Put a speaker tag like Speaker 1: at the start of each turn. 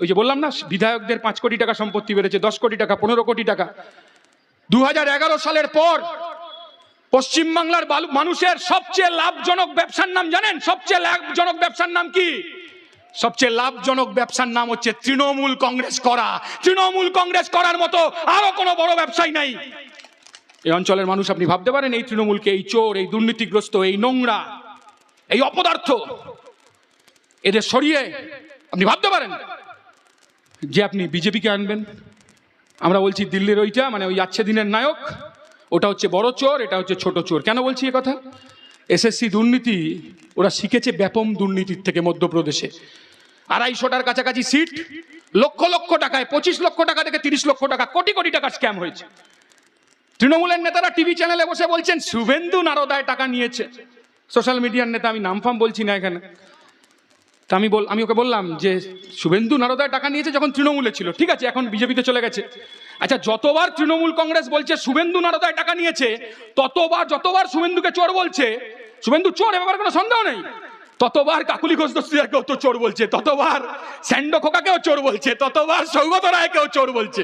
Speaker 1: ওই যে বললাম না, বিধায়কদের 5 কোটি টাকা সম্পত্তি বেড়েছে, 10 কোটি টাকা, 15 কোটি টাকা। 2011 সালের পর পশ্চিমবাংলার মানুষের সবচেয়ে লাভজনক ব্যবসার নাম জানেন? সবচেয়ে লাভজনক ব্যবসার নাম কি? সবচেয়ে লাভজনক ব্যবসার নাম হচ্ছে তৃণমূল কংগ্রেস করা। তৃণমূল কংগ্রেস করার মতো আরো কোনো বড় ব্যবসায় নাই এই অঞ্চলের মানুষ। আপনি ভাবতে পারেন এই তৃণমূলকে, এই চোর, এই দুর্নীতিগ্রস্ত, এই নোংরা, এই অপদার্থ, এদের সরিয়ে আপনি ভাবতে পারেন যে আপনি বিজেপিকে আনবেন? আমরা বলছি দিল্লির ওইটা, মানে ওই আচ্ছে দিনের নায়ক, ওটা হচ্ছে বড় চোর, এটা হচ্ছে ছোট চোর। কেন বলছি এ কথা? এসএসসি দুর্নীতি ওরা শিখেছে ব্যাপক দুর্নীতির থেকে। মধ্যপ্রদেশে 250টার কাছাকাছি সিট, লক্ষ লক্ষ টাকায়, 25 লক্ষ টাকা থেকে 30 লক্ষ টাকা, কোটি কোটি টাকার স্ক্যাম হয়েছে। তৃণমূলের নেতারা টিভি চ্যানেলে বসে বলছেন শুভেন্দু নারদায় টাকা নিয়েছে। সোশ্যাল মিডিয়ার নেতা, আমি নাম ফাম বলছি না এখানে। তা আমি ওকে বললাম যে শুভেন্দু নারদায় টাকা নিয়েছে যখন তৃণমূলে ছিল, ঠিক আছে, এখন বিজেপিতে চলে গেছে। আচ্ছা, যতবার তৃণমূল কংগ্রেস বলছে শুভেন্দু নারদায় টাকা নিয়েছে, যতবার শুভেন্দুকে চোর বলছে, শুভেন্দু চোর, এ ব্যাপারে কোনো সন্দেহ নেই, ততবার কাকুলি ঘোষ দস্তিদারকেও তো চোর বলছে, ততবার স্যান্ডো খোকাকেও চোর বলছে, ততবার সৌগত রায়কেও চোর বলছে।